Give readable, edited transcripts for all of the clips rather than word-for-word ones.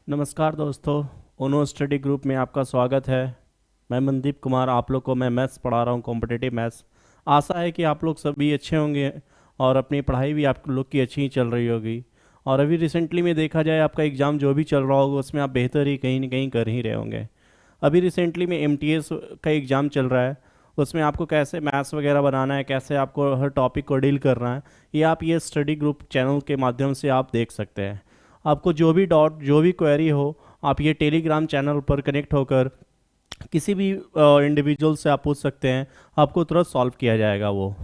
नमस्कार दोस्तों, ओनो study group में आपका स्वागत है। मैं मनदीप कुमार आप लोग को मैं मैथ्स पढ़ा रहा हूँ, कॉम्पिटिटिव मैथ्स। आशा है कि आप लोग सभी अच्छे होंगे और अपनी पढ़ाई भी आप लोग की अच्छी ही चल रही होगी। और अभी रिसेंटली में देखा जाए आपका एग्ज़ाम जो भी चल रहा होगा उसमें आप बेहतर ही कहीं ना कहीं कर ही रहे होंगे। अभी रिसेंटली में एमटीएस का एग्ज़ाम चल रहा है, उसमें आपको कैसे मैथ्स वगैरह बनाना है, कैसे आपको हर टॉपिक को डील करना है, ये आप ये स्टडी ग्रुप चैनल के माध्यम से आप देख सकते हैं। आपको जो भी डाउट जो भी क्वेरी हो, आप ये टेलीग्राम चैनल पर कनेक्ट होकर किसी भी इंडिविजुअल से आप पूछ सकते हैं, आपको तुरंत सॉल्व किया जाएगा वो।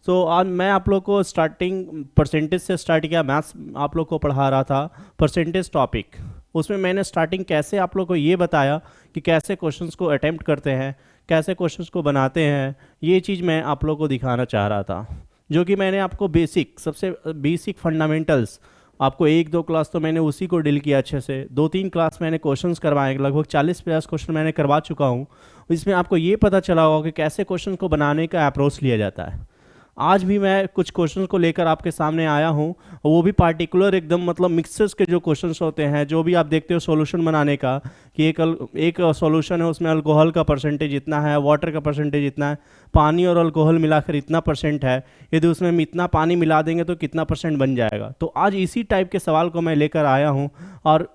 तो आज मैं आप लोग को स्टार्टिंग परसेंटेज से स्टार्ट किया। मैथ्स आप लोग को पढ़ा रहा था परसेंटेज टॉपिक। उसमें मैंने स्टार्टिंग कैसे आप लोग को ये बताया कि कैसे क्वेश्चंस को अटेम्प्ट करते हैं, कैसे क्वेश्चंस को बनाते हैं, ये चीज़ मैं आप लोग को दिखाना चाह रहा था। जो कि मैंने आपको बेसिक सबसे बेसिक फंडामेंटल्स आपको 1-2 क्लास तो मैंने उसी को डील किया अच्छे से। 2-3 क्लास मैंने क्वेश्चंस करवाए, लगभग 40-50 क्वेश्चन मैंने करवा चुका हूँ। इसमें आपको ये पता चला होगा कि कैसे क्वेश्चन को बनाने का अप्रोच लिया जाता है। आज भी मैं कुछ क्वेश्चंस को लेकर आपके सामने आया हूँ, वो भी पार्टिकुलर एकदम मतलब मिक्सर्स के जो क्वेश्चंस होते हैं, जो भी आप देखते हो सॉल्यूशन बनाने का, कि एक सॉल्यूशन है उसमें अल्कोहल का परसेंटेज इतना है, वाटर का परसेंटेज इतना है, पानी और अल्कोहल मिलाकर इतना परसेंट है, यदि उसमें हम इतना पानी मिला देंगे तो कितना परसेंट बन जाएगा। तो आज इसी टाइप के सवाल को मैं लेकर आया हूँ। और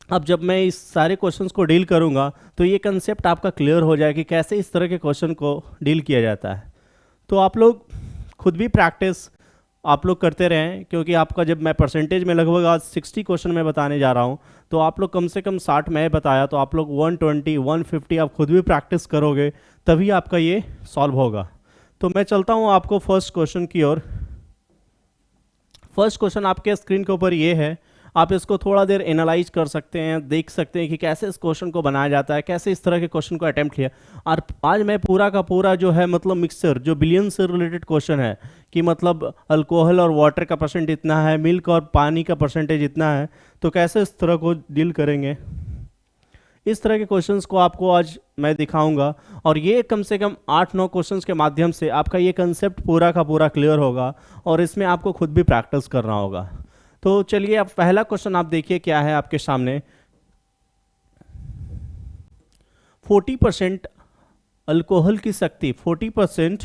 अब जब मैं इस सारे क्वेश्चंस को डील करूँगा तो ये कंसेप्ट आपका क्लियर हो जाए कि कैसे इस तरह के क्वेश्चन को डील किया जाता है। तो आप लोग खुद भी प्रैक्टिस आप लोग करते रहें, क्योंकि आपका जब मैं परसेंटेज में लगभग आज 60 क्वेश्चन मैं बताने जा रहा हूँ, तो आप लोग कम से कम 60 मैं बताया तो आप लोग 120 150 आप खुद भी प्रैक्टिस करोगे, तभी आपका ये सॉल्व होगा। तो मैं चलता हूँ आपको फर्स्ट क्वेश्चन की ओर। फर्स्ट क्वेश्चन आपके स्क्रीन के ऊपर ये है, आप इसको थोड़ा देर एनालाइज कर सकते हैं, देख सकते हैं कि कैसे इस क्वेश्चन को बनाया जाता है, कैसे इस तरह के क्वेश्चन को अटेम्प्ट किया। और आज मैं पूरा का पूरा जो है मतलब मिक्सर जो बिलियन से रिलेटेड क्वेश्चन है, कि मतलब अल्कोहल और वाटर का परसेंट इतना है, मिल्क और पानी का परसेंटेज इतना है, तो कैसे इस तरह को डील करेंगे, इस तरह के क्वेश्चंस को आपको आज मैं दिखाऊंगा। और ये कम से कम 8-9 क्वेश्चंस के माध्यम से आपका ये कंसेप्ट पूरा का पूरा क्लियर होगा, और इसमें आपको खुद भी प्रैक्टिस करना होगा। तो चलिए अब पहला क्वेश्चन आप देखिए क्या है आपके सामने। 40% अल्कोहल की शक्ति, 40%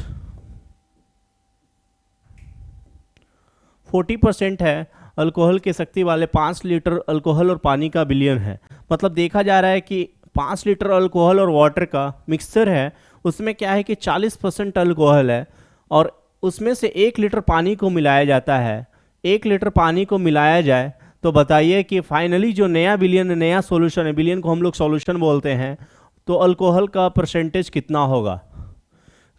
है अल्कोहल की शक्ति वाले 5 लीटर अल्कोहल और पानी का बिलियन है। मतलब देखा जा रहा है कि 5 लीटर अल्कोहल और वाटर का मिक्सचर है, उसमें क्या है कि 40% अल्कोहल है और उसमें से 1 लीटर पानी को मिलाया जाता है। 1 लीटर पानी को मिलाया जाए तो बताइए कि फाइनली जो नया बिलियन, नया सॉल्यूशन है, बिलियन को हम लोग सॉल्यूशन बोलते हैं, तो अल्कोहल का परसेंटेज कितना होगा।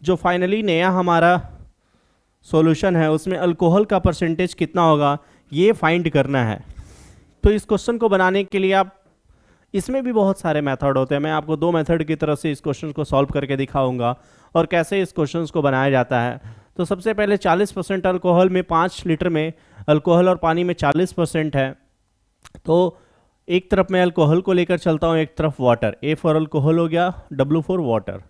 जो फाइनली नया हमारा सॉल्यूशन है उसमें अल्कोहल का परसेंटेज कितना होगा, ये फाइंड करना है। तो इस क्वेश्चन को बनाने के लिए आप, इसमें भी बहुत सारे मेथड होते हैं, मैं आपको 2 मेथड की तरफ से इस क्वेश्चन को सॉल्व करके दिखाऊंगा और कैसे इस क्वेश्चन को बनाया जाता है। तो सबसे पहले 40% अल्कोहल में 5 लीटर में अल्कोहल और पानी में 40% है, तो एक तरफ मैं अल्कोहल को लेकर चलता हूँ, एक तरफ वाटर। ए फॉर अल्कोहल हो गया, डब्ल्यू फॉर वाटर।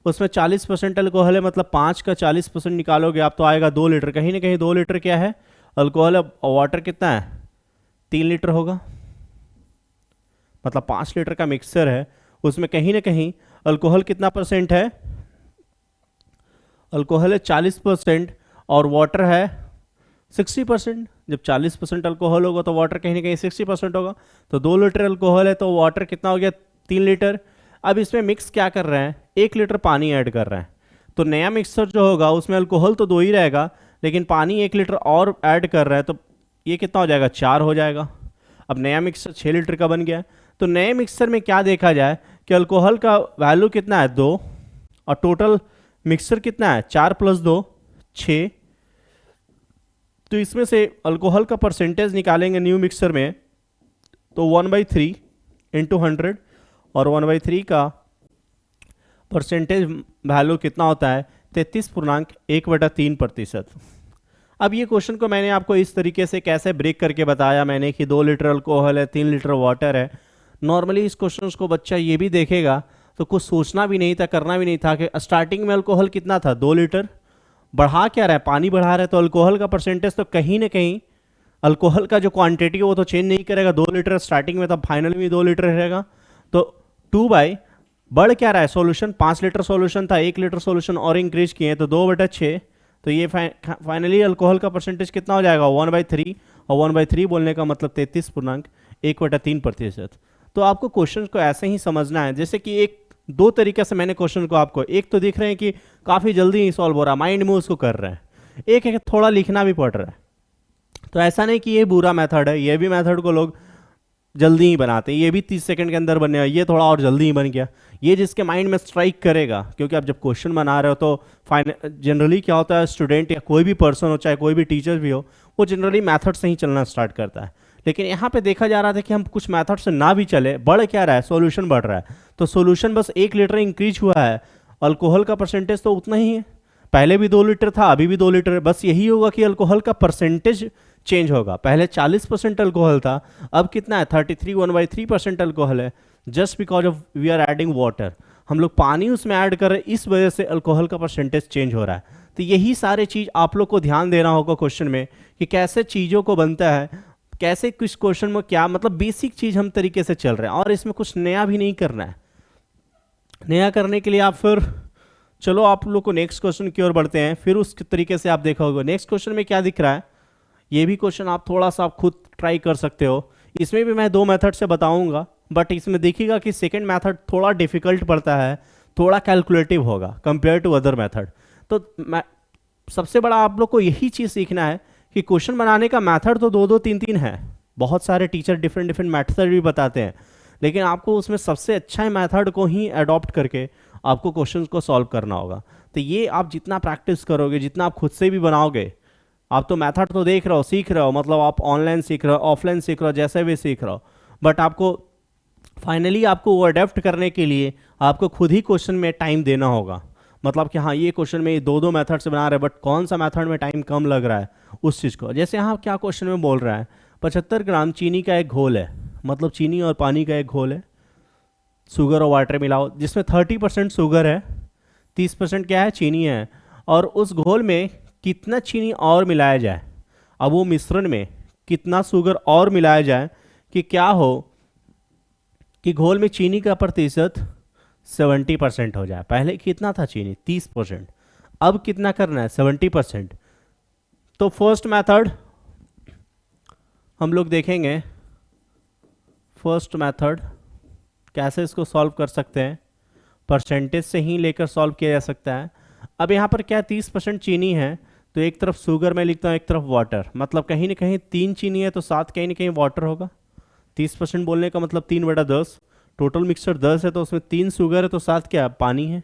उसमें 40% अल्कोहल है, मतलब 5 का 40% निकालोगे आप तो आएगा 2 लीटर। कहीं ना कहीं 2 लीटर क्या है, अल्कोहल है, और वाटर कितना है, 3 लीटर होगा। मतलब 5 लीटर का मिक्सचर है, उसमें कहीं ना कहीं अल्कोहल कितना परसेंट है, अल्कोहल है 40% और वाटर है 60%। जब 40% अल्कोहल होगा तो वाटर कहीं ना कहीं 60% होगा, तो 2 लीटर अल्कोहल है तो वाटर कितना हो गया, 3 लीटर। अब इसमें मिक्स क्या कर रहे हैं, 1 लीटर पानी ऐड कर रहे हैं, तो नया मिक्सर जो होगा उसमें अल्कोहल तो 2 ही रहेगा, लेकिन पानी 1 लीटर और ऐड कर रहे हैं, तो ये कितना हो जाएगा, 4 हो जाएगा। अब नया मिक्सर 6 लीटर का बन गया। तो नए मिक्सर में क्या देखा जाए कि अल्कोहल का वैल्यू कितना है, 2, और टोटल मिक्सर कितना है, 4 + 2 6। तो इसमें से अल्कोहल का परसेंटेज निकालेंगे न्यू मिक्सर में, तो 1/3 × 100, और 1/3 का परसेंटेज वैल्यू कितना होता है, 33.1/3%। अब ये क्वेश्चन को मैंने आपको इस तरीके से कैसे ब्रेक करके बताया मैंने कि 2 लीटर अल्कोहल है, 3 लीटर वाटर है। नॉर्मली इस क्वेश्चन को बच्चा ये भी देखेगा तो कुछ सोचना भी नहीं था, करना भी नहीं था कि स्टार्टिंग में अल्कोहल कितना था, 2 लीटर, बढ़ा क्या रहा है, पानी बढ़ा रहा है, तो अल्कोहल का परसेंटेज तो कहीं ना कहीं अल्कोहल का जो क्वांटिटी है वो तो चेंज नहीं करेगा, 2 लीटर स्टार्टिंग में था, फाइनल में 2 लीटर रहेगा। तो 2 बाई बढ़ क्या रहा है सोल्यूशन, 5 लीटर सोल्यूशन था, 1 लीटर सोल्यूशन और इंक्रीज किए तो 2/6। तो ये फाइनली अल्कोहल का परसेंटेज कितना हो जाएगा 1/3, और 1/3 बोलने का मतलब 33.1/3%। तो आपको क्वेश्चन को ऐसे ही समझना है, जैसे कि एक दो तरीके से मैंने क्वेश्चन को आपको, एक तो दिख रहे हैं कि काफ़ी जल्दी ही सॉल्व हो रहा है, माइंड में उसको कर रहे हैं, एक है थोड़ा लिखना भी पड़ रहा है। तो ऐसा नहीं कि ये बुरा मेथड है, ये भी मेथड को लोग जल्दी ही बनाते हैं, ये भी 30 सेकंड के अंदर बनेगा, ये थोड़ा और जल्दी ही बन गया। ये जिसके माइंड में स्ट्राइक करेगा, क्योंकि आप जब क्वेश्चन बना रहे हो तो जनरली क्या होता है, स्टूडेंट या कोई भी पर्सन हो, चाहे कोई भी टीचर भी हो, वो जनरली मेथड से ही चलना स्टार्ट करता है। लेकिन यहाँ पे देखा जा रहा था कि हम कुछ मेथड से ना भी चले, बढ़ क्या रहा है, सोल्यूशन बढ़ रहा है। तो सोल्यूशन बस 1 लीटर इंक्रीज हुआ है, अल्कोहल का परसेंटेज तो उतना ही है, पहले भी 2 लीटर था, अभी भी 2 लीटर है। बस यही होगा कि अल्कोहल का परसेंटेज चेंज होगा, पहले 40% अल्कोहल था, अब कितना है 33, 1/3% अल्कोहल है, just because of we are adding water, हम लोग पानी उसमें ऐड कर रहे हैं, इस वजह से अल्कोहल का परसेंटेज चेंज हो रहा है। तो यही सारे चीज़ आप लोग को ध्यान देना होगा क्वेश्चन में, कि कैसे चीज़ों को बनता है, कैसे किस क्वेश्चन में क्या मतलब बेसिक चीज़ हम तरीके से चल रहे हैं, और इसमें कुछ नया भी नहीं करना है। नया करने के लिए आप फिर चलो आप लोग को नेक्स्ट क्वेश्चन की ओर बढ़ते हैं, फिर उस तरीके से आप देखा होगा नेक्स्ट क्वेश्चन में क्या दिख रहा है। ये भी क्वेश्चन आप थोड़ा सा आप खुद ट्राई कर सकते हो, इसमें भी मैं 2 मेथड से बताऊंगा, बट इसमें देखिएगा कि सेकंड मेथड थोड़ा डिफिकल्ट पड़ता है, थोड़ा कैलकुलेटिव होगा कंपेयर टू अदर मेथड। तो सबसे बड़ा आप लोग को यही चीज़ सीखना है कि क्वेश्चन बनाने का मेथड तो 2-2, 3-3 है, बहुत सारे टीचर डिफरेंट डिफरेंट मेथड भी बताते हैं, लेकिन आपको उसमें सबसे अच्छा मेथड को ही अडॉप्ट करके आपको क्वेश्चन को सॉल्व करना होगा। तो ये आप जितना प्रैक्टिस करोगे, जितना आप खुद से भी बनाओगे, आप तो मेथड तो देख रहे हो, सीख रहे हो, मतलब आप ऑनलाइन सीख रहे हो, ऑफलाइन सीख रहे हो, जैसे भी सीख रहे हो, बट आपको फाइनली आपको वो अडेप्ट करने के लिए आपको खुद ही क्वेश्चन में टाइम देना होगा। मतलब कि हाँ, ये क्वेश्चन में 2-2 मेथड से बना रहे हैं, बट कौन सा मेथड में टाइम कम लग रहा है उस चीज़ को। जैसे यहाँ क्या क्वेश्चन में बोल रहा है, 75 ग्राम चीनी का एक घोल है, मतलब चीनी और पानी का एक घोल है, शुगर और वाटर मिलाओ, जिसमें 30% शुगर है, 30% क्या है, चीनी है, और उस घोल में कितना चीनी और मिलाया जाए। अब वो मिश्रण में कितना शुगर और मिलाया जाए कि क्या हो कि घोल में चीनी का प्रतिशत 70% हो जाए। पहले कितना था चीनी, 30%, अब कितना करना है, 70%। तो फर्स्ट मेथड हम लोग देखेंगे, फर्स्ट मेथड कैसे इसको सॉल्व कर सकते हैं, परसेंटेज से ही लेकर सॉल्व किया जा सकता है। अब यहाँ पर क्या 30% चीनी है, तो एक तरफ शुगर मैं लिखता हूँ, एक तरफ वाटर, मतलब कहीं ना कहीं 3 चीनी है तो 7 कहीं ना कहीं वाटर होगा। 30% बोलने का मतलब 3/10, टोटल मिक्सचर 10 है तो उसमें 3 शुगर है तो 7 क्या पानी है।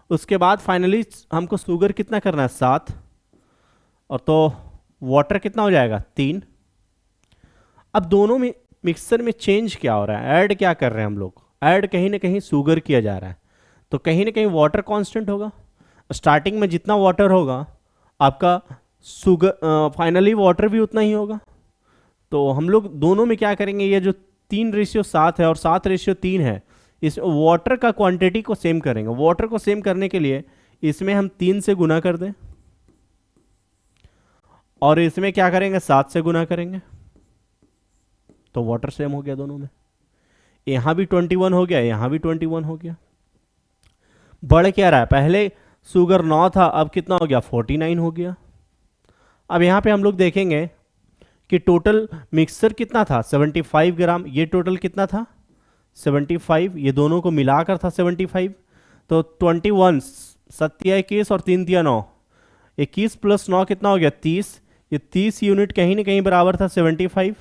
उसके बाद फाइनली हमको शुगर कितना करना है, 7, और तो वाटर कितना हो जाएगा, 3। अब दोनों में मिक्सचर में चेंज क्या हो रहा है, ऐड क्या कर रहे हैं हम लोग, ऐड कहीं ना कहीं शुगर किया जा रहा है, तो कहीं ना कहीं वाटर कांस्टेंट होगा। स्टार्टिंग में जितना वाटर होगा आपका शुगर, फाइनली वाटर भी उतना ही होगा। तो हम लोग दोनों में क्या करेंगे, ये जो 3:7 है और 7:3 है, इस वाटर का क्वांटिटी को सेम करेंगे। वाटर को सेम करने के लिए इसमें हम 3 से गुना कर दें, और इसमें क्या करेंगे, 7 से गुना करेंगे, तो वाटर सेम हो गया दोनों में। यहां भी 21 हो गया, यहां भी 21 हो गया। बढ़ क्या रहा है, पहले शुगर 9 था, अब कितना हो गया, 49 हो गया। अब यहाँ पे हम लोग देखेंगे कि टोटल मिक्सचर कितना था, 75 ग्राम, ये टोटल कितना था, 75, ये दोनों को मिलाकर था 75। तो 21, 7 और 3 9, 21 + 9 कितना हो गया, 30, ये 30 यूनिट कहीं ना कहीं बराबर था 75।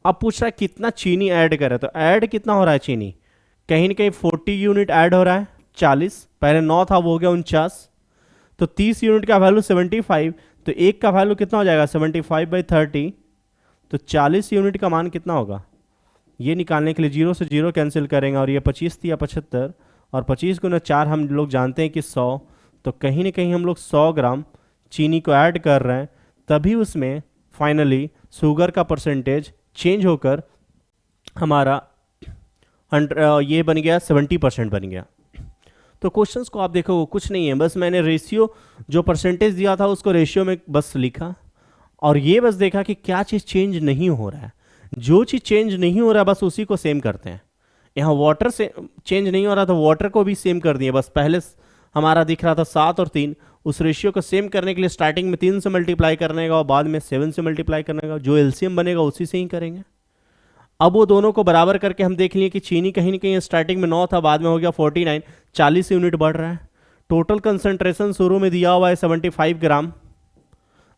अब पूछ रहा है कितना चीनी ऐड करे, तो ऐड कितना हो रहा है चीनी, कहीं ना कहीं 40 यूनिट ऐड हो रहा है, 40, पहले 9 था वो हो गया 49, तो 30 यूनिट का वैल्यू 75, तो एक का वैल्यू कितना हो जाएगा, 75/30, तो 40 यूनिट का मान कितना होगा। ये निकालने के लिए 0 से 0 कैंसिल करेंगे, और ये 25 थी या 75, और 25 × 4 हम लोग जानते हैं कि 100, तो कहीं ना कहीं हम लोग 100 ग्राम चीनी को ऐड कर रहे हैं, तभी उसमें फाइनली शुगर का परसेंटेज चेंज होकर हमारा ये बन गया 70% बन गया। तो क्वेश्चंस को आप देखो कुछ नहीं है, बस मैंने रेशियो जो परसेंटेज दिया था उसको रेशियो में बस लिखा, और ये बस देखा कि क्या चीज़ चेंज नहीं हो रहा है, जो चीज़ चेंज नहीं हो रहा है बस उसी को सेम करते हैं। यहाँ वाटर से चेंज नहीं हो रहा था, वाटर को भी सेम कर दिए। बस पहले हमारा दिख रहा था 7 और 3, उस रेशियो को सेम करने के लिए स्टार्टिंग में 3 से मल्टीप्लाई करने का और बाद में 7 से मल्टीप्लाई करने का, जो एलसीएम बनेगा उसी से ही करेंगे। अब वो दोनों को बराबर करके हम देख लिए कि चीनी कहीं ना कहीं स्टार्टिंग में 9 था, बाद में हो गया 49, 40 यूनिट बढ़ रहा है। टोटल कंसंट्रेशन शुरू में दिया हुआ है 75 ग्राम।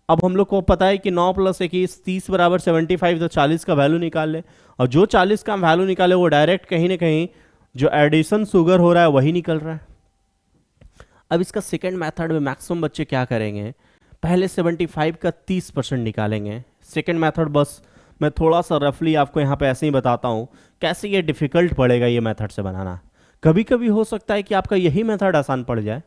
अब हम लोग को पता है कि 9 + 21 30 = 75, तो 40 का वैल्यू निकाल ले। और जो 40 का वैल्यू निकाले वो डायरेक्ट कहीं ना कहीं जो एडिशन शुगर हो रहा है वही निकल रहा है। अब इसका सेकेंड मेथड में मैक्सिमम बच्चे क्या करेंगे, पहले 75 का 30% निकालेंगे। सेकेंड मेथड बस मैं थोड़ा सा रफली आपको यहाँ पे ऐसे ही बताता हूँ कैसे ये डिफ़िकल्ट पड़ेगा ये मेथड से बनाना। कभी कभी हो सकता है कि आपका यही मेथड आसान पड़ जाए,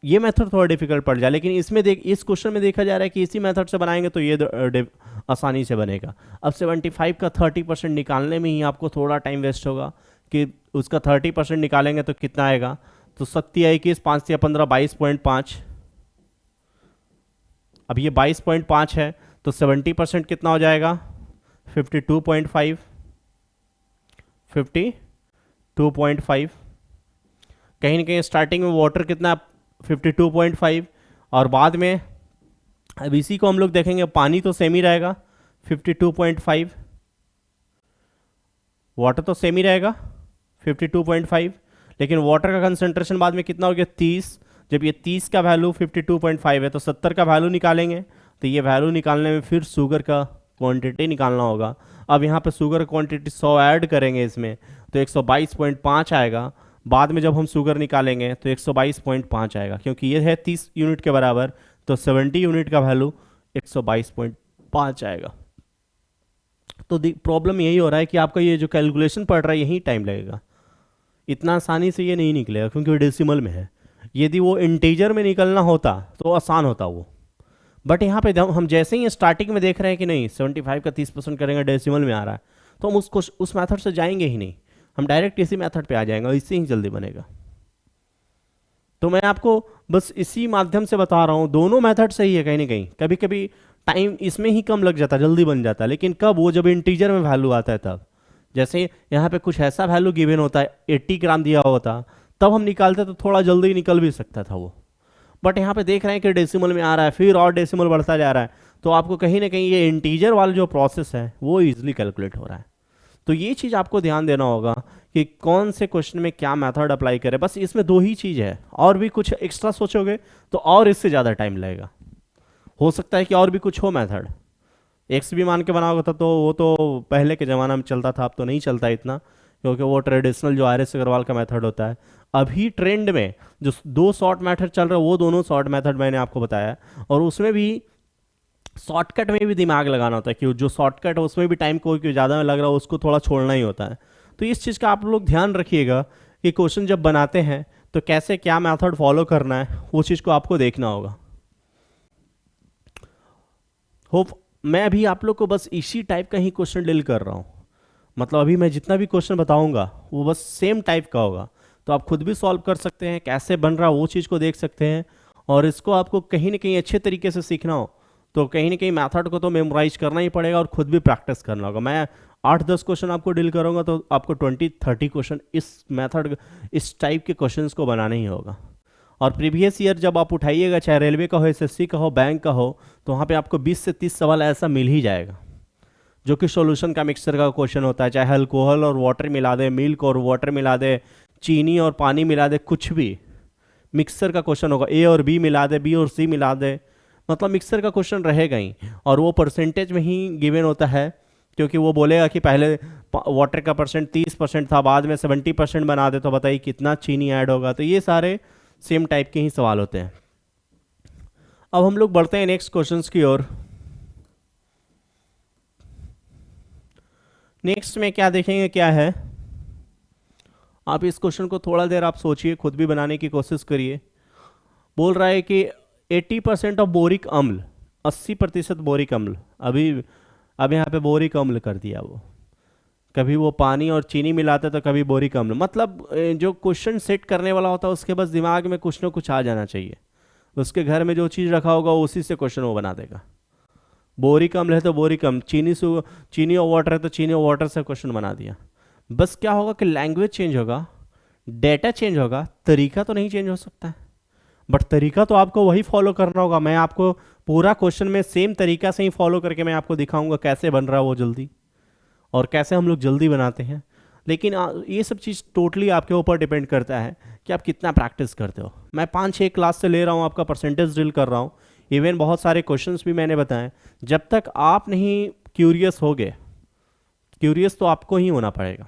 ये मेथड थोड़ा डिफिकल्ट पड़ जाए, लेकिन इसमें इस क्वेश्चन में देखा जा रहा है कि इसी मेथड से बनाएंगे तो ये आसानी से बनेगा। अब 75 का 30% निकालने में ही आपको थोड़ा टाइम वेस्ट होगा कि उसका 30% निकालेंगे तो कितना आएगा, तो 7 या 21 5 या 15 22.5। अब ये 22.5 है तो 70% कितना हो जाएगा 52.5। 52.5 कहीं ना कहीं स्टार्टिंग में वाटर कितना 52.5 और बाद में अब इसी को हम लोग देखेंगे पानी तो सेम ही रहेगा 52.5, वाटर तो सेम ही रहेगा 52.5, लेकिन वाटर का कंसंट्रेशन बाद में कितना हो गया 30। जब ये 30 का वैल्यू 52.5 है तो 70 का वैल्यू निकालेंगे, तो ये वैल्यू निकालने में फिर शुगर का क्वांटिटी निकालना होगा। अब यहाँ पे शुगर क्वांटिटी 100 ऐड करेंगे इसमें तो 122.5 आएगा। बाद में जब हम शुगर निकालेंगे तो 122.5 आएगा, क्योंकि ये है 30 यूनिट के बराबर, तो 70 यूनिट का वैल्यू 122.5 आएगा। तो प्रॉब्लम यही हो रहा है कि आपका ये जो कैलकुलेशन पड़ रहा है यही टाइम लगेगा, इतना आसानी से ये नहीं निकलेगा क्योंकि वो डेसिमल में है। यदि वो इंटीजर में निकलना होता तो आसान होता वो, बट यहाँ पे हम जैसे ही स्टार्टिंग में देख रहे हैं कि नहीं 75 का 30% करेंगे डेसिमल में आ रहा है, तो हम उसको उस मेथड से जाएंगे ही नहीं, हम डायरेक्ट इसी मेथड पे आ जाएंगे और इससे ही जल्दी बनेगा। तो मैं आपको बस इसी माध्यम से बता रहा हूँ, दोनों मेथड सही है। कहीं ना कहीं कभी कभी टाइम इसमें ही कम लग जाता है, जल्दी बन जाता है, लेकिन कब वो जब इंटीजर में वैल्यू आता है तब। जैसे यहाँ पे कुछ ऐसा वैल्यू गिवन होता है 80 ग्राम दिया होता, तब हम निकालते तो थोड़ा जल्दी निकल भी सकता था वो, बट यहाँ पे देख रहे हैं कि डेसिमल में आ रहा है, फिर और डेसिमल बढ़ता जा रहा है, तो आपको कहीं ना कहीं ये इंटीजर वाला जो प्रोसेस है वो ईजिली कैलकुलेट हो रहा है। तो ये चीज़ आपको ध्यान देना होगा कि कौन से क्वेश्चन में क्या मेथड अप्लाई करें। बस इसमें 2 ही चीज़ है, और भी कुछ एक्स्ट्रा सोचोगे तो और इससे ज़्यादा टाइम लगेगा। हो सकता है कि और भी कुछ हो मेथड, एक्स भी मान के बनाओगे तो वो तो पहले के ज़माना में चलता था, अब तो नहीं चलता इतना, क्योंकि वो ट्रेडिशनल जो RS अग्रवाल का मेथड होता है। अभी ट्रेंड में जो 2 शॉर्ट मेथड चल रहा है वो दोनों शॉर्ट मेथड मैंने आपको बताया, और उसमें भी शॉर्टकट में भी दिमाग लगाना होता है कि जो शॉर्टकट है उसमें भी टाइम कोई ज़्यादा लग रहा है उसको थोड़ा छोड़ना ही होता है। तो इस चीज़ का आप लोग ध्यान रखिएगा कि क्वेश्चन जब बनाते हैं तो कैसे क्या मेथड फॉलो करना है, वो चीज़ को आपको देखना होगा। होप मैं अभी आप लोग को बस इसी टाइप का ही क्वेश्चन डील कर रहा हूँ, मतलब अभी मैं जितना भी क्वेश्चन बताऊँगा वो बस सेम टाइप का होगा, तो आप खुद भी सॉल्व कर सकते हैं, कैसे बन रहा वो चीज़ को देख सकते हैं। और इसको आपको कहीं ना कहीं अच्छे तरीके से सीखना हो तो कहीं ना कहीं मेथड को तो मेमोराइज करना ही पड़ेगा और खुद भी प्रैक्टिस करना होगा। मैं 8-10 क्वेश्चन आपको डील करूँगा तो आपको 20-30 क्वेश्चन इस मेथड इस टाइप के क्वेश्चंस को बनाना ही होगा। और प्रीवियस ईयर जब आप उठाइएगा, चाहे रेलवे का हो, SSC का हो, बैंक का हो, तो वहाँ पे आपको 20 से 30 सवाल ऐसा मिल ही जाएगा जो कि सॉल्यूशन का मिक्सचर का क्वेश्चन होता है, चाहे अल्कोहल और वाटर मिला दे, मिल्क और वाटर मिला दे, चीनी और पानी मिला दे, कुछ भी मिक्सचर का क्वेश्चन होगा, A और B मिला दे, B और C मिला दे, मतलब मिक्सर का क्वेश्चन रहेगा ही। और वो परसेंटेज में ही गिवन होता है, क्योंकि वो बोलेगा कि पहले वाटर का परसेंट 30% था, बाद में 70% बना दे, तो बताइए कितना चीनी ऐड होगा। तो ये सारे सेम टाइप के ही सवाल होते हैं। अब हम लोग बढ़ते हैं नेक्स्ट क्वेश्चंस की ओर। नेक्स्ट में क्या देखेंगे, क्या है, आप इस क्वेश्चन को थोड़ा देर आप सोचिए, खुद भी बनाने की कोशिश करिए। बोल रहा है कि 80% ऑफ बोरिक अम्ल, 80% बोरिक अम्ल, अब यहाँ पे बोरिक अम्ल कर दिया वो, कभी वो पानी और चीनी मिलाते तो कभी बोरिक अम्ल, मतलब जो क्वेश्चन सेट करने वाला होता है उसके बस दिमाग में कुछ ना कुछ आ जाना चाहिए, उसके घर में जो चीज़ रखा होगा उसी से क्वेश्चन वो बना देगा। बोरिक अम्ल है तो बोरिक अम्ल, चीनी और वाटर है तो चीनी और वाटर से क्वेश्चन बना दिया। बस क्या होगा कि लैंग्वेज चेंज होगा, डेटा चेंज होगा, तरीका तो नहीं चेंज हो सकता है। बट तरीका तो आपको वही फॉलो करना होगा। मैं आपको पूरा क्वेश्चन में सेम तरीका से ही फॉलो करके मैं आपको दिखाऊंगा कैसे बन रहा है वो जल्दी, और कैसे हम लोग जल्दी बनाते हैं। लेकिन ये सब चीज़ टोटली आपके ऊपर डिपेंड करता है कि आप कितना प्रैक्टिस करते हो। मैं 5-6 क्लास से ले रहा हूँ, आपका परसेंटेज ड्रिल कर रहा हूँ, इवन बहुत सारे क्वेश्चंस भी मैंने बताए। जब तक आप नहीं क्यूरियस होगे, क्यूरियस तो आपको ही होना पड़ेगा।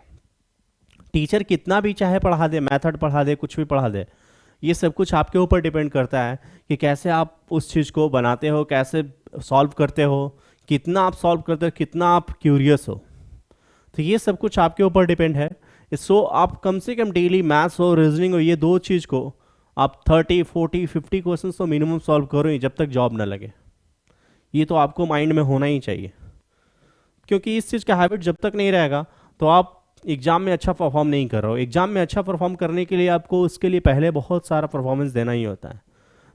टीचर कितना भी चाहे पढ़ा दे, मेथड पढ़ा दे, कुछ भी पढ़ा दे, ये सब कुछ आपके ऊपर डिपेंड करता है कि कैसे आप उस चीज़ को बनाते हो, कैसे सॉल्व करते हो, कितना आप सॉल्व करते हो, कितना आप क्यूरियस हो। तो ये सब कुछ आपके ऊपर डिपेंड है। सो आप कम से कम डेली मैथ्स और रीजनिंग और ये दो चीज़ को आप 30, 40, 50 क्वेश्चन तो मिनिमम सॉल्व करो ही, जब तक जॉब ना लगे। ये तो आपको माइंड में होना ही चाहिए, क्योंकि इस चीज़ का हैबिट जब तक नहीं रहेगा तो आप एग्ज़ाम में अच्छा परफॉर्म नहीं कर रहे हो। एग्ज़ाम में अच्छा परफॉर्म करने के लिए आपको उसके लिए पहले बहुत सारा परफॉर्मेंस देना ही होता है।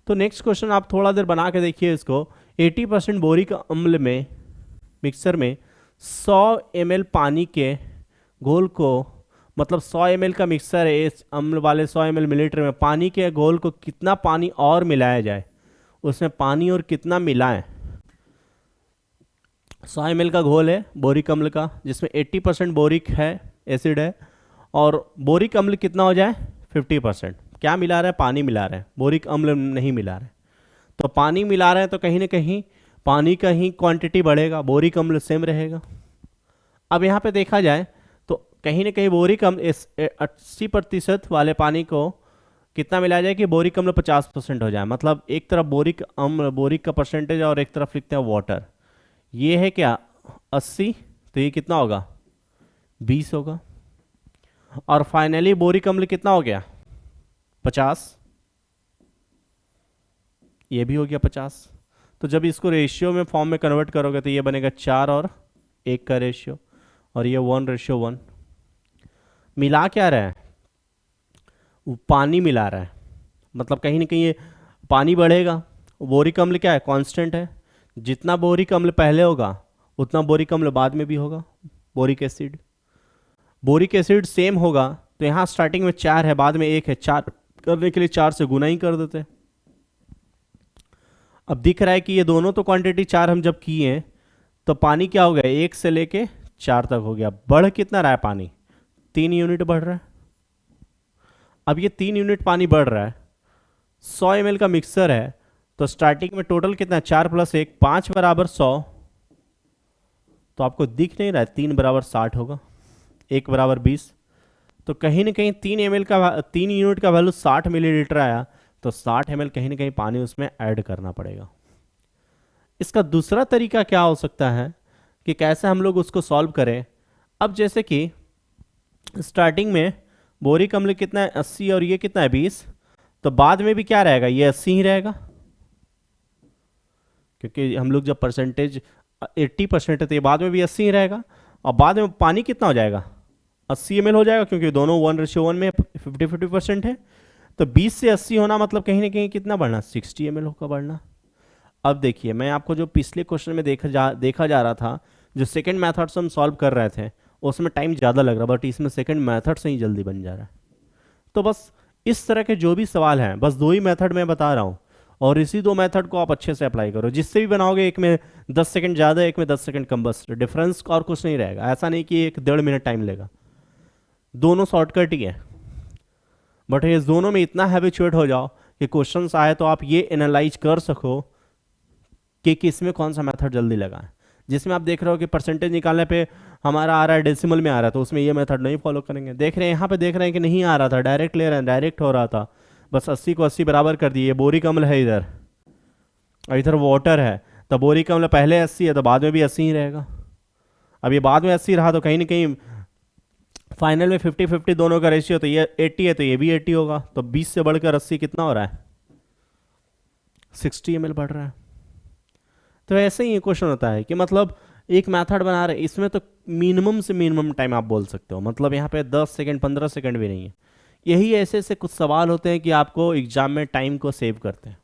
तो नेक्स्ट क्वेश्चन आप थोड़ा देर बना के देखिए इसको। 80% बोरिक अम्ल में मिक्सर में 100 ml पानी के घोल को, मतलब 100 ml का मिक्सर है, इस अम्ल वाले 100 ml मिलीलीटर में पानी के घोल को कितना पानी और मिलाया जाए, उसमें पानी और कितना मिलाएं। 100 ml का घोल है बोरिक अम्ल का, जिसमें 80% बोरिक है, एसिड है, और बोरिक अम्ल कितना हो जाए 50%। क्या मिला रहा है? पानी मिला रहा है, बोरिक अम्ल नहीं मिला रहा है। तो पानी मिला रहे हैं तो कहीं ना कहीं पानी का ही क्वांटिटी बढ़ेगा, बोरिक अम्ल सेम रहेगा। अब यहाँ पे देखा जाए तो कहीं ना कहीं बोरिक अम्ल 80% वाले पानी को कितना मिलाया जाए कि बोरिक अम्ल 50% हो जाए। मतलब एक तरफ बोरिक अम्ल, बोरिक का परसेंटेज, और एक तरफ लिखते हैं वाटर। ये है क्या 80, तो ये कितना होगा 20 होगा। और फाइनली बोरिक अम्ल कितना हो गया 50, ये भी हो गया 50। तो जब इसको रेशियो में फॉर्म में कन्वर्ट करोगे तो ये बनेगा 4 और 1 का रेशियो, और ये 1:1। मिला क्या रहा है? वो पानी मिला रहा है, मतलब कहीं ना कहीं ये पानी बढ़ेगा। बोरिक अम्ल क्या है? कांस्टेंट है। जितना बोरिक अम्ल पहले होगा उतना बोरिक अम्ल बाद में भी होगा। बोरिक एसिड सेम होगा, तो यहाँ स्टार्टिंग में 4 है, बाद में 1 है, 4 करने के लिए 4 से गुना ही कर देते। अब दिख रहा है कि ये दोनों तो क्वांटिटी 4 हम जब किए हैं तो पानी क्या हो गया 1 से लेके 4 तक हो गया। बढ़ कितना रहा है पानी? 3 यूनिट बढ़ रहा है। अब ये 3 यूनिट पानी बढ़ रहा है, 100 ml का मिक्सर है, तो स्टार्टिंग में टोटल कितना है 4 + 1 5 = 100। तो आपको दिख नहीं रहा है 3 = 60 होगा, 1 = 20। तो कहीं ना कहीं 3 यूनिट का वैल्यू 60 मिलीलीटर आया, तो 60 ml कहीं ना कहीं पानी उसमें ऐड करना पड़ेगा। इसका दूसरा तरीका क्या हो सकता है कि कैसे हम लोग उसको सॉल्व करें। अब जैसे कि स्टार्टिंग में बोरिक अम्ल कितना है 80 और ये कितना है 20, तो बाद में भी क्या रहेगा ये 80 ही रहेगा, क्योंकि हम लोग जब परसेंटेज 80% है तो ये बाद में भी 80 ही रहेगा। और बाद में पानी कितना हो जाएगा 80 ml हो जाएगा, क्योंकि दोनों 1:1 में 50-50% है। तो 20 से 80 होना मतलब कहीं ना कहीं कितना बढ़ना 60 ml होगा बढ़ना। अब देखिए मैं आपको जो पिछले क्वेश्चन में देखा जा रहा था, जो सेकंड मेथड से हम सॉल्व कर रहे थे उसमें टाइम ज़्यादा लग रहा, बट इसमें सेकंड मेथड से ही जल्दी बन जा रहा है। तो बस इस तरह के जो भी सवाल हैं, बस 2 ही मेथड मैं बता रहा हूँ, और इसी 2 मेथड को आप अच्छे से अप्लाई करो। जिससे भी बनाओगे, एक में 10 सेकंड ज़्यादा, एक में 10 सेकंड कम, बस डिफरेंस और कुछ नहीं रहेगा। ऐसा नहीं कि 1-1.5 मिनट टाइम लेगा, दोनों शॉर्टकट ही है। बट ये दोनों में इतना हैबिचुएट हो जाओ कि क्वेश्चंस आए तो आप ये एनालाइज कर सको कि किस में कौन सा मेथड जल्दी लगाएं। जिसमें आप देख रहे हो कि परसेंटेज निकालने पे हमारा आ रहा है डेसिमल में आ रहा है, तो उसमें ये मेथड नहीं फॉलो करेंगे। देख रहे हैं यहाँ पे, देख रहे हैं कि नहीं आ रहा था, डायरेक्ट ले रहे हैं, डायरेक्ट हो रहा था, बस 80 को 80 बराबर कर दिए। बोरिक अम्ल है इधर और इधर वाटर है, तो बोरिक अम्ल पहले 80 है तो बाद में भी 80 ही रहेगा। अब ये बाद में 80 रहा तो कहीं ना कहीं फाइनल में 50-50 दोनों का रेशियो, तो ये 80 है तो ये भी 80 होगा। तो 20 से बढ़कर 80 कितना हो रहा है 60 ml बढ़ रहा है। तो ऐसे ही क्वेश्चन होता है कि मतलब एक मेथड बना रहे, इसमें तो मिनिमम से मिनिमम टाइम आप बोल सकते हो, मतलब यहाँ पे 10 सेकंड 15 सेकंड भी नहीं है। यही ऐसे ऐसे कुछ सवाल होते हैं कि आपको एग्जाम में टाइम को सेव करते हैं।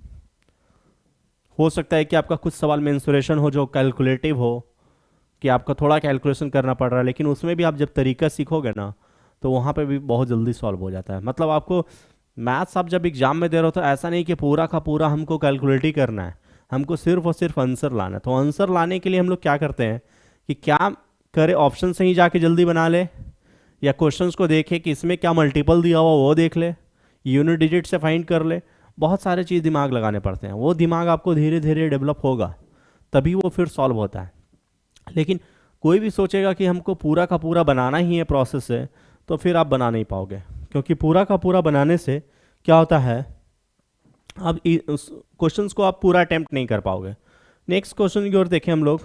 हो सकता है कि आपका कुछ सवाल मेंसुरेशन हो जो कैलकुलेटिव हो, कि आपका थोड़ा कैलकुलेशन करना पड़ रहा है, लेकिन उसमें भी आप जब तरीका सीखोगे ना तो वहाँ पे भी बहुत जल्दी सॉल्व हो जाता है। मतलब आपको मैथ्स आप जब एग्जाम में दे रहे हो तो ऐसा नहीं कि पूरा का पूरा हमको कैलकुलेट ही करना है, हमको सिर्फ और सिर्फ आंसर लाना है। तो आंसर लाने के लिए हम लोग क्या करते हैं कि क्या करें, ऑप्शन से ही जाके जल्दी बना ले, या क्वेश्चंस को देखे कि इसमें क्या मल्टीपल दिया हुआ वो देख ले, यूनिट डिजिट से फाइंड कर ले। बहुत सारे चीज़ दिमाग लगाने पड़ते हैं, वो दिमाग आपको धीरे धीरे डेवलप होगा तभी वो फिर सॉल्व होता है। लेकिन कोई भी सोचेगा कि हमको पूरा का पूरा बनाना ही है प्रोसेस से, तो फिर आप बना नहीं पाओगे, क्योंकि पूरा का पूरा बनाने से क्या होता है, आप उस क्वेश्चंस को आप पूरा अटेम्प्ट नहीं कर पाओगे। नेक्स्ट क्वेश्चन की ओर देखें हम लोग।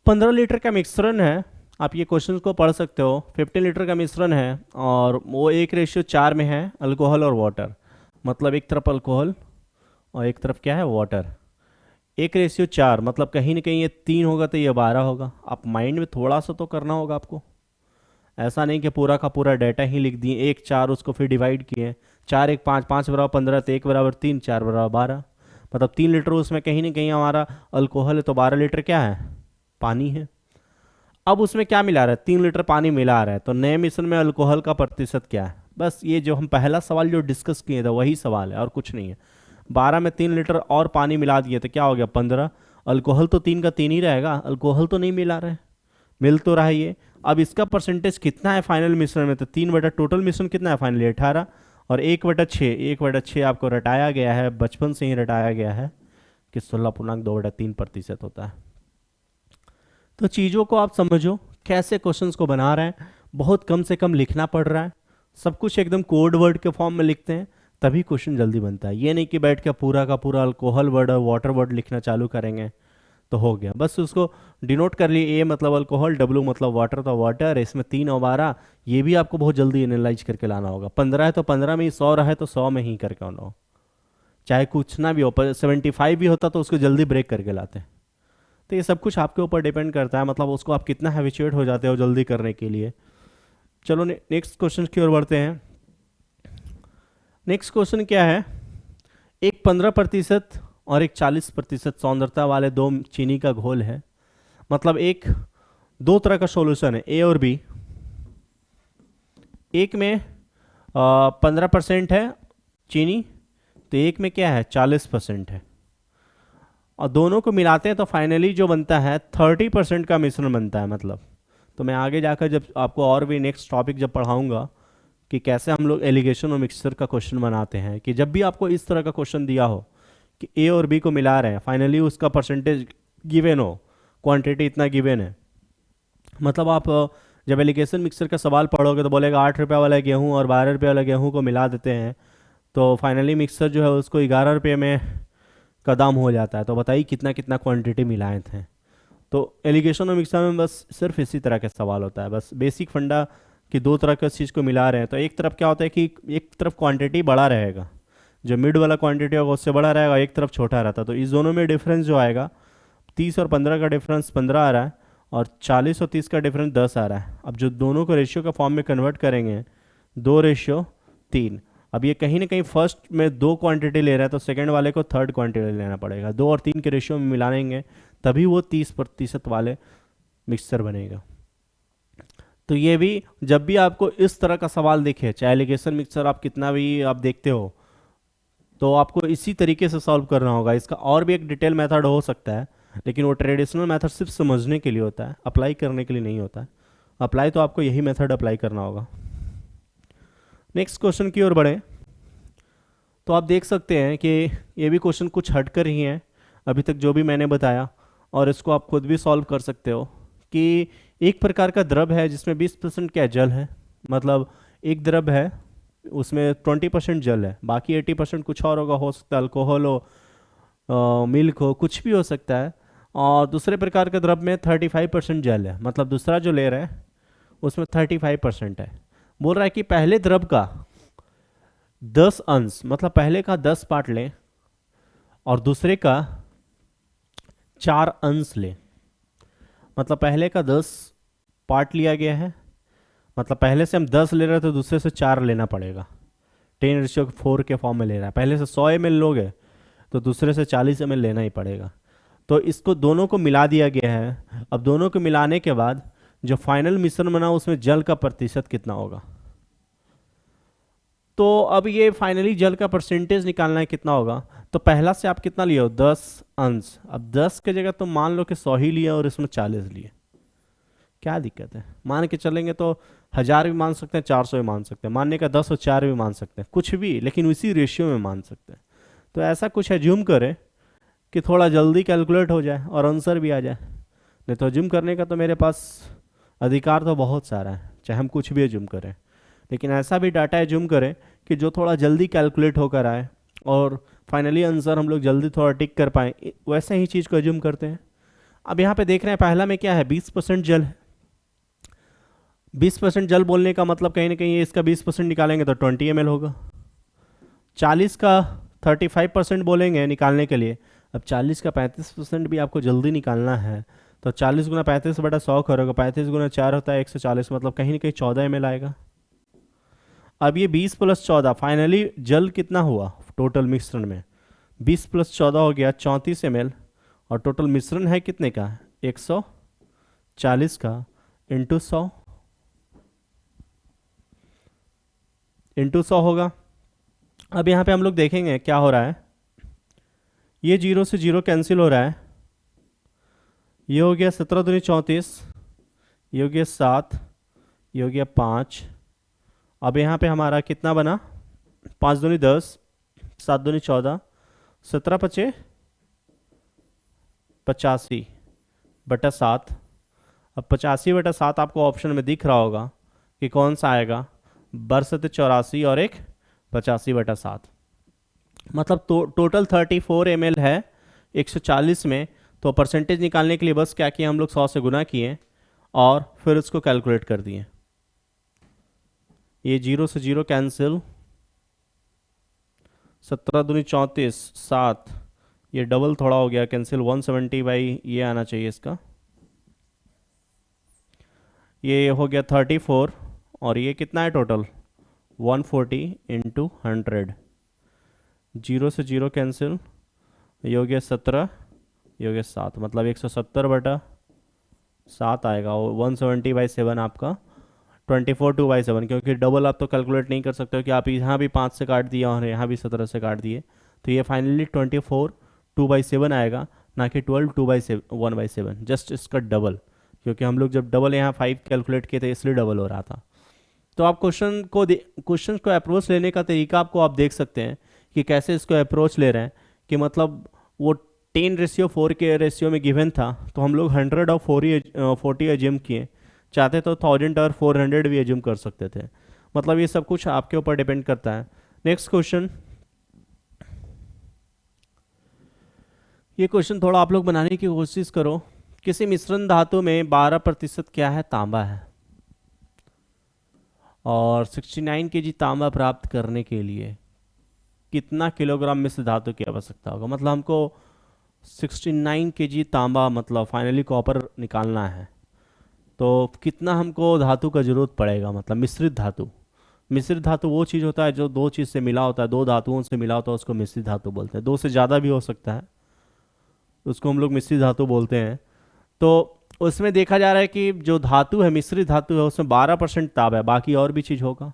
15 लीटर का मिश्रण है, आप ये क्वेश्चन को पढ़ सकते हो। 15 लीटर का मिश्रण है और वो 1:4 में है, अल्कोहल और वाटर। मतलब एक तरफ अल्कोहल और एक तरफ क्या है, वाटर। 1:4 मतलब कहीं ना कहीं ये 3 होगा तो ये 12 होगा। आप माइंड में थोड़ा सा तो करना होगा आपको, ऐसा नहीं कि पूरा का पूरा डाटा ही लिख दिए। 1:4 उसको फिर डिवाइड किए, 4 1 5 5 बराबर 15 तो 1 बराबर 3 4 बराबर 12। मतलब 3 लीटर उसमें कहीं ना कहीं हमारा अल्कोहल है, तो 12 लीटर क्या है, पानी है। अब उसमें क्या मिला रहा है, 3 लीटर पानी मिला रहा है, तो नए मिश्रण में अल्कोहल का प्रतिशत क्या है। बस ये जो हम पहला सवाल जो डिस्कस किए थे वही सवाल है और कुछ नहीं है। 12 में 3 लीटर और पानी मिला दिए तो क्या हो गया, 15। अल्कोहल तो 3 का 3 ही रहेगा, अल्कोहल तो नहीं मिला रहा है, मिल तो रहा है ये। अब इसका परसेंटेज कितना है फाइनल मिश्रण में, तो 3 बटा टोटल मिश्रण कितना है फाइनली 18, और 1/6, 1/6 आपको रटाया गया है, बचपन से ही रटाया गया है कि 16.2/3% होता है। तो चीज़ों को आप समझो, कैसे क्वेश्चंस को बना रहे हैं, बहुत कम से कम लिखना पड़ रहा है, सब कुछ एकदम कोड वर्ड के फॉर्म में लिखते हैं तभी क्वेश्चन जल्दी बनता है। ये नहीं कि बैठ के पूरा का पूरा अल्कोहल वर्ड और वाटर वर्ड लिखना चालू करेंगे तो हो गया। बस उसको डिनोट कर लिए, ए मतलब अल्कोहल, डब्ल्यू मतलब वाटर, तो वाटर, इसमें 3 और 12, ये भी आपको बहुत जल्दी एनालाइज करके लाना होगा। 15 है तो 15 में ही, 100 रहा है तो 100 में ही करके आना हो, चाहे कुछ ना भी हो। 75 भी होता तो उसको जल्दी ब्रेक करके लाते हैं। तो ये सब कुछ आपके ऊपर डिपेंड करता है, मतलब उसको आप कितना हैबिचुएट हो जाते हो जल्दी करने के लिए। चलो नेक्स्ट क्वेश्चन की ओर बढ़ते हैं। नेक्स्ट क्वेश्चन क्या है, एक 15% और एक 40% सांद्रता वाले दो चीनी का घोल है। मतलब एक दो तरह का सॉल्यूशन है, ए और बी। एक में 15% है चीनी, तो एक में क्या है 40% है, और दोनों को मिलाते हैं तो फाइनली जो बनता है 30% का मिश्रण बनता है। मतलब तो मैं आगे जाकर जब आपको और भी नेक्स्ट टॉपिक जब पढ़ाऊंगा कि कैसे हम लोग एलिगेशन और मिक्सचर का क्वेश्चन बनाते हैं, कि जब भी आपको इस तरह का क्वेश्चन दिया हो कि ए और बी को मिला रहे हैं, फाइनली उसका परसेंटेज गिवन हो, क्वांटिटी इतना गिवन है। मतलब आप जब एलिगेशन मिक्सचर का सवाल पढ़ोगे तो बोलेगा 8 रुपये वाला गेहूँ और 12 रुपये वाला गेहूँ को मिला देते हैं, तो फाइनली मिक्सचर जो है उसको 11 रुपये में का दाम हो जाता है। तो बताइए कितना कितना क्वांटिटी मिलाए थे। तो एलिगेशन और मिक्सचर में बस सिर्फ इसी तरह का सवाल होता है, बस बेसिक फंडा कि दो तरह के चीज़ को मिला रहे हैं। तो एक तरफ क्या होता है कि एक तरफ क्वांटिटी बड़ा रहेगा, जो मिड वाला क्वांटिटी होगा उससे बड़ा रहेगा, एक तरफ छोटा रहता है। तो इस दोनों में डिफरेंस जो आएगा, 30 और 15 का डिफरेंस 15 आ रहा है, और 40 और 30 का डिफरेंस 10 आ रहा है। अब जो दोनों को रेशियो का फॉर्म में कन्वर्ट करेंगे, 2:3। अब ये कहीं ना कहीं फर्स्ट में 2 क्वांटिटी ले रहा है तो सेकंड वाले को 3rd क्वांटिटी लेना पड़ेगा। 2 और 3 के रेशियो में मिलाएंगे तभी वो 30% वाले मिक्सचर बनेगा। तो ये भी जब भी आपको इस तरह का सवाल दिखे, चाहे एलिगेशन मिक्सचर आप कितना भी आप देखते हो, तो आपको इसी तरीके से सॉल्व करना होगा। इसका और भी एक डिटेल मेथड हो सकता है, लेकिन वो ट्रेडिशनल मेथड सिर्फ समझने के लिए होता है, अप्लाई करने के लिए नहीं होता है। अप्लाई तो आपको यही मेथड अप्लाई करना होगा। नेक्स्ट क्वेश्चन की ओर बढ़े तो आप देख सकते हैं कि ये भी क्वेश्चन कुछ हटकर ही हैं अभी तक जो भी मैंने बताया, और इसको आप खुद भी सॉल्व कर सकते हो। कि एक प्रकार का द्रव है जिसमें 20% क्या जल है। मतलब एक द्रव है उसमें 20% जल है, बाकी 80% कुछ और होगा, हो सकता है अल्कोहल हो, मिल्क हो, कुछ भी हो सकता है। और दूसरे प्रकार के द्रव में 35% जल है, मतलब दूसरा जो ले रहा है उसमें 35% है। बोल रहा है कि पहले द्रव का 10 अंश, मतलब पहले का 10 पार्ट लें और दूसरे का 4 अंश लें। मतलब पहले का 10 पार्ट लिया गया है, मतलब पहले से हम 10 ले रहे हैं तो दूसरे से 4 लेना पड़ेगा। 10:4 के फॉर्म में ले रहा है। पहले से 100 ml लोगे तो दूसरे से 40 ml लेना ही पड़ेगा। तो इसको दोनों को मिला दिया गया है। अब दोनों को मिलाने के बाद जो फाइनल मिश्रण बना उसमें जल का प्रतिशत कितना होगा। तो अब ये फाइनली जल का परसेंटेज निकालना है, कितना होगा। तो पहला से आप कितना लिए हो, 10 अंश। अब 10 की जगह तो मान लो कि 100 ही लिया और इसमें 40 लिए, क्या दिक्कत है। मान के चलेंगे तो 1000 भी मान सकते हैं, 400 भी मान सकते हैं, मानने का 10 और 4 भी मान सकते हैं, कुछ भी, लेकिन उसी रेशियो में मान सकते हैं। तो ऐसा कुछ एज्यूम करें कि थोड़ा जल्दी कैलकुलेट हो जाए और आंसर भी आ जाए। नहीं तो एज्यूम करने का तो मेरे पास अधिकार तो बहुत सारा है, चाहे हम कुछ भी एज्यूम करें, लेकिन ऐसा भी डाटा एज्यूम करें कि जो थोड़ा जल्दी कैलकुलेट होकर आए और फाइनली आंसर हम लोग जल्दी थोड़ा टिक कर पाएँ, वैसे ही चीज़ को एज्यूम करते हैं। अब यहाँ पे देख रहे हैं पहला में क्या है, 20% जल है। 20% जल बोलने का मतलब कहीं ना कहीं इसका 20% निकालेंगे तो 20 ml होगा। 40 का 35% बोलेंगे निकालने के लिए। अब 40 का 35% भी आपको जल्दी निकालना है तो 40 गुना 35/100 करोगे, 35 गुना 4 होता है 140, मतलब कहीं ना कहीं 14 ml आएगा। अब ये 20 + 14 फाइनली जल कितना हुआ टोटल मिश्रण में, 20 + 14 हो गया 34 ml, और टोटल मिश्रण है कितने का, 140 का इंटू 100 होगा। अब यहाँ पे हम लोग देखेंगे क्या हो रहा है, ये 0 से 0 कैंसिल हो रहा है, ये हो गया 17 दूनी 34, ये हो गया 7, ये हो गया 5। अब यहाँ पे हमारा कितना बना, 5 दूनी 10, 7 दूनी 14, 17 × 5 = 85/7। अब 85/7 आपको ऑप्शन में दिख रहा होगा कि कौन सा आएगा, 62 84 और एक 85/7, मतलब टोटल 34 ml है 140 में। तो परसेंटेज निकालने के लिए बस क्या किया हम लोग, 100 से गुना किए और फिर उसको कैलकुलेट कर दिए। ये 0 से 0 कैंसिल, 17 दूनी 34, 7, ये डबल थोड़ा हो गया कैंसिल, 170 ये आना चाहिए इसका, ये हो गया 34, और ये कितना है टोटल 140 × 100, 0 से 0 कैंसिल, ये हो गया 17, ये हो गया 7, मतलब 170/7 आएगा। और 170/7 आपका 24 2/7, क्योंकि डबल आप तो कैलकुलेट नहीं कर सकते हो कि आप यहाँ भी 5 से काट दिया और यहाँ भी 17 से काट दिए, तो ये फाइनली 24 2/7 आएगा, ना कि 12 1/7, जस्ट इसका डबल, क्योंकि हम लोग जब डबल यहाँ 5 कैलकुलेट किए थे इसलिए डबल हो रहा था। तो आप क्वेश्चन को अप्रोच लेने का तरीका आपको आप देख सकते हैं कि कैसे इसको अप्रोच ले रहे हैं, कि मतलब वो 10:4 के रेशियो में गिवन था तो हम लोग 100 और 40 एज्यूम किए, चाहते तो 1000 और 400 भी एज्यूम कर सकते थे। मतलब ये सब कुछ आपके ऊपर डिपेंड करता है। नेक्स्ट क्वेश्चन, ये क्वेश्चन थोड़ा आप लोग बनाने की कोशिश करो। किसी मिश्रण धातु में 12% क्या है, तांबा है, और 69 kg तांबा प्राप्त करने के लिए कितना किलोग्राम मिश्र धातु की आवश्यकता होगा। मतलब हमको 69 kg तांबा, मतलब फाइनली कॉपर निकालना है, तो कितना हमको धातु का जरूरत पड़ेगा, मतलब मिश्रित धातु। मिश्रित धातु वो चीज़ होता है जो दो चीज़ से मिला होता है, दो धातुओं से मिला होता है, उसको मिश्रित धातु बोलते हैं। दो से ज़्यादा भी हो सकता है, उसको हम लोग मिश्रित धातु बोलते हैं। तो उसमें देखा जा रहा है कि जो धातु है, मिश्रित धातु है, उसमें 12% तांबा है, बाकी और भी चीज़ होगा,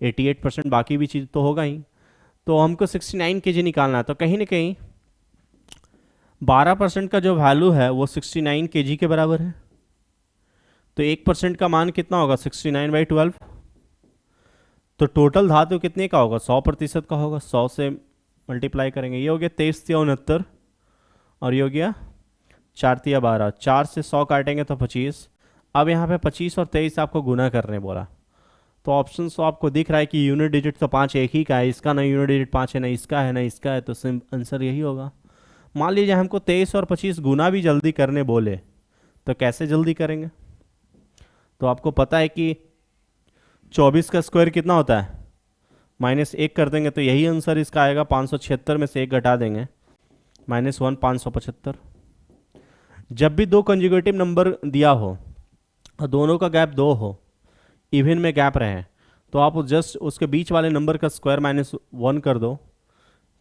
88% बाकी भी चीज़ तो होगा ही। तो हमको 69 kg निकालना है, तो कहीं ना कहीं 12% का जो वैल्यू है वो 69 kg के बराबर है। तो 1% का मान कितना होगा, 69/12। तो टोटल धातु कितने का होगा, 100% का होगा, 100 से मल्टीप्लाई करेंगे, ये हो गया 23×3 और ये हो गया 4×12, 4 से 100 काटेंगे तो 25। अब यहाँ पे 25 और 23 आपको गुना करने बोला, तो ऑप्शन तो आपको दिख रहा है कि यूनिट डिजिट तो 5 एक ही का है, इसका ना यूनिट डिजिट 5 है, ना इसका है ना इसका है, तो आंसर यही होगा। मान लीजिए हमको 23 और 25 गुना भी जल्दी करने बोले, तो कैसे जल्दी करेंगे। तो आपको पता है कि 24 का स्क्वायर कितना होता है, -1 कर देंगे तो यही आंसर इसका आएगा। 576 में से 1 घटा देंगे, -1 575। जब भी दो कंजुगेटिव नंबर दिया हो और दोनों का गैप 2 हो, इवन में गैप रहे, तो आप जस्ट उसके बीच वाले नंबर का स्क्वायर -1 कर दो,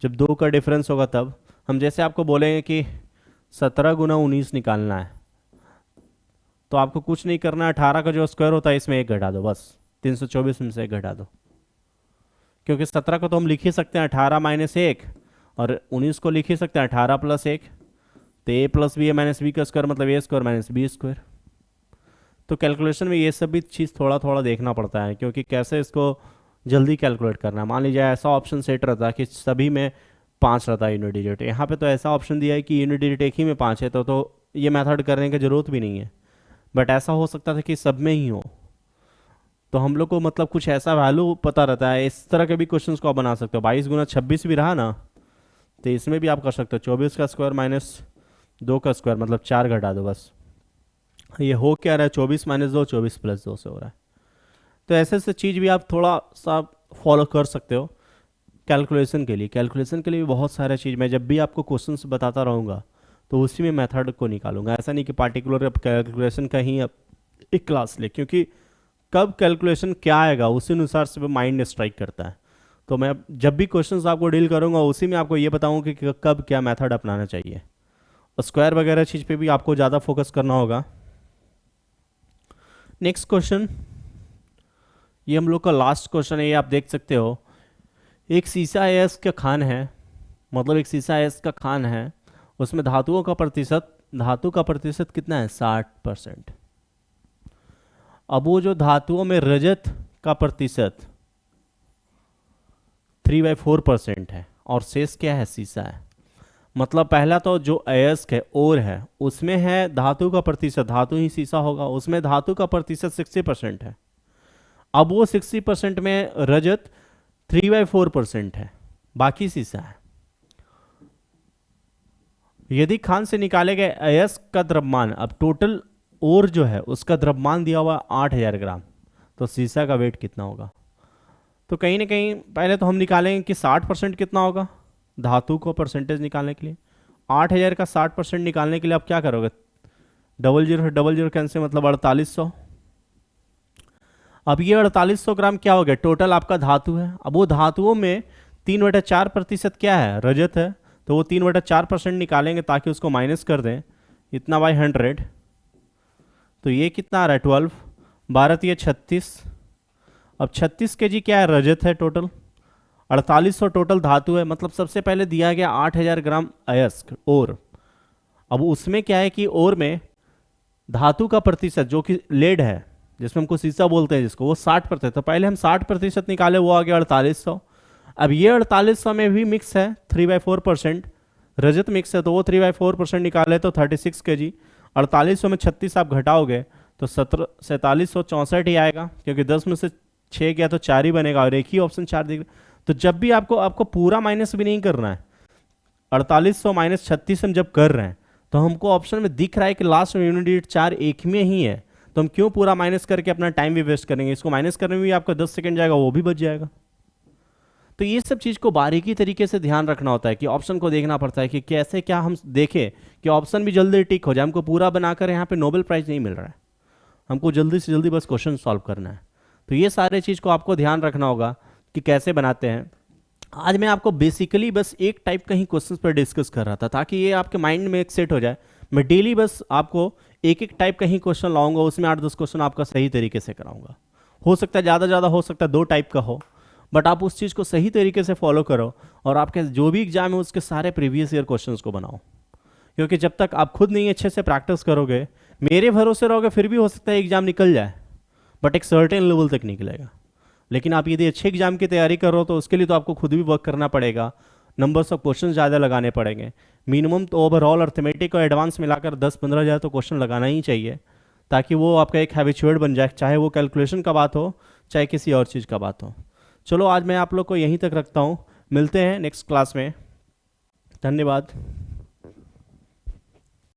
जब 2 का डिफरेंस होगा तब हम जैसे आपको बोलेंगे कि 17 गुना 19 निकालना है, तो आपको कुछ नहीं करना है, 18 का जो स्क्वायर होता है इसमें 1 घटा दो, बस 324 में से 1 घटा दो, क्योंकि 17 को तो हम लिख ही सकते हैं 18 माइनस 1, और 19 को लिख ही सकते हैं 18 प्लस 1, तो ए प्लस बी ए माइनस बी का स्क्वायर मतलब ए स्क्वायर माइनस बी स्क्वायर। तो कैलकुलेशन में ये सब भी चीज़ थोड़ा थोड़ा देखना पड़ता है, क्योंकि कैसे इसको जल्दी कैलकुलेट करना है। मान लीजिए ऐसा ऑप्शन सेट रहता है कि सभी में 5 रहता है यूनिट डिजिट, यहाँ पे तो ऐसा ऑप्शन दिया है कि यूनिट डिजिट एक ही में 5 है, तो ये मेथड करने की ज़रूरत भी नहीं है। बट ऐसा हो सकता था कि सब में ही हो, तो हम लोग को मतलब कुछ ऐसा वैल्यू पता रहता है। इस तरह के भी क्वेश्चंस को आप बना सकते हो। 22 गुना 26 भी रहा ना, तो इसमें भी आप कर सकते हो 24 का स्क्वायर माइनस 2 का स्क्वायर मतलब 4 घटा दो बस। ये हो क्या रहा है, 24 माइनस 2 24 प्लस 2 से हो रहा है। तो ऐसे ऐसे चीज़ भी आप थोड़ा सा फॉलो कर सकते हो कैलकुलेशन के लिए। कैलकुलेशन के लिए भी बहुत सारे चीज़, मैं जब भी आपको क्वेश्चंस बताता रहूँगा तो उसी में मेथड को निकालूंगा। ऐसा नहीं कि पार्टिकुलर कैलकुलेशन का ही एक क्लास ले, क्योंकि कब कैलकुलेशन क्या आएगा उसी अनुसार से माइंड स्ट्राइक करता है। तो मैं जब भी क्वेश्चंस आपको डील करूंगा उसी में आपको ये बताऊंगा कि कब क्या मेथड अपनाना चाहिए। और स्क्वायर वगैरह चीज़ पे भी आपको ज़्यादा फोकस करना होगा। नेक्स्ट क्वेश्चन, ये हम लोग का लास्ट क्वेश्चन है, ये आप देख सकते हो। एक शीशा एस का खान है, मतलब एक शीशा एस का खान है, उसमें धातु का प्रतिशत कितना है, 60%। अब वो जो धातुओं में रजत का प्रतिशत 3/4% है और शेष क्या है, शीशा है। मतलब पहला तो जो अयस्क है ओर है उसमें है धातु का प्रतिशत, धातु ही शीशा होगा, उसमें धातु का प्रतिशत 60% है। अब वो 60% में रजत 3/4% है, बाकी शीशा है। यदि खान से निकाले गए अयस्क का द्रव्यमान, अब टोटल और जो है उसका द्रव्यमान दिया हुआ 8000 ग्राम, तो शीशा का वेट कितना होगा। तो कहीं ना कहीं पहले तो हम निकालेंगे कि 60% कितना होगा धातु को परसेंटेज निकालने के लिए। 8000 का 60% निकालने के लिए आप क्या करोगे, 00 कैंसिल मतलब 4800। अब ये 4800 ग्राम क्या हो गया, टोटल आपका धातु है। अब वो धातुओं में 3/4% क्या है, रजत है, तो वो 3/4% निकालेंगे ताकि उसको माइनस कर दें, इतना बाई 100। तो ये कितना आ रहा है 12, 12 ये 36। अब 36 kg क्या है, रजत है टोटल, 4800 टोटल धातु है। मतलब सबसे पहले दिया गया 8000 ग्राम अयस्क और, अब उसमें क्या है कि और में धातु का प्रतिशत जो कि लेड है जिसमें हमको शीशा बोलते हैं जिसको, वो 60%। तो पहले हम 60% निकाले, वो आ गया 4800। अब ये 4800 में भी मिक्स है 3/4% रजत मिक्स है, तो वो 3/4% निकाले तो 36 kg। 4800 में 36 आप घटाओगे तो 4764 ही आएगा, क्योंकि 10 में से 6 गया तो 4 ही बनेगा और एक ही ऑप्शन 4 दिख रहा। तो जब भी आपको पूरा माइनस भी नहीं करना है, 4800 माइनस 36 हम जब कर रहे हैं तो हमको ऑप्शन में दिख रहा है कि लास्ट में यूनिट डिजिट 4 एक में ही है, तो हम क्यों पूरा माइनस करके अपना टाइम भी वेस्ट करेंगे। इसको माइनस करने में भी आपका 10 सेकंड जाएगा, वो भी बच जाएगा। तो ये सब चीज़ को बारीकी तरीके से ध्यान रखना होता है कि ऑप्शन को देखना पड़ता है कि कैसे क्या हम देखें कि ऑप्शन भी जल्दी टिक हो जाए। हमको पूरा बनाकर यहाँ पे नोबेल प्राइज नहीं मिल रहा है, हमको जल्दी से जल्दी बस क्वेश्चन सॉल्व करना है। तो ये सारे चीज़ को आपको ध्यान रखना होगा कि कैसे बनाते हैं। आज मैं आपको बेसिकली बस एक टाइप का ही क्वेश्चन पर डिस्कस कर रहा था ताकि ये आपके माइंड में एक सेट हो जाए। मैं डेली बस आपको एक एक टाइप का ही क्वेश्चन लाऊंगा, उसमें 8-10 क्वेश्चन आपका सही तरीके से कराऊंगा। हो सकता है ज़्यादा हो सकता है 2 टाइप का हो, बट आप उस चीज़ को सही तरीके से फॉलो करो और आपके जो भी एग्जाम है उसके सारे प्रीवियस ईयर क्वेश्चंस को बनाओ। क्योंकि जब तक आप खुद नहीं अच्छे से प्रैक्टिस करोगे, मेरे भरोसे रहोगे, फिर भी हो सकता है एग्जाम निकल जाए, बट एक सर्टेन लेवल तक निकलेगा। लेकिन आप यदि अच्छे एग्जाम की तैयारी कर रहे हो तो उसके लिए तो आपको खुद भी वर्क करना पड़ेगा, नंबर्स ऑफ क्वेश्चन ज़्यादा लगाने पड़ेंगे। मिनिमम तो ओवरऑल अर्थमेटिक और एडवांस मिलाकर 10-15 हज़ार तो क्वेश्चन लगाना ही चाहिए, ताकि वो आपका एक हैबिचुएट बन जाए, चाहे वो कैलकुलेशन का बात हो चाहे किसी और चीज़ का बात हो। चलो आज मैं आप लोग को यहीं तक रखता हूँ, मिलते हैं नेक्स्ट क्लास में। धन्यवाद।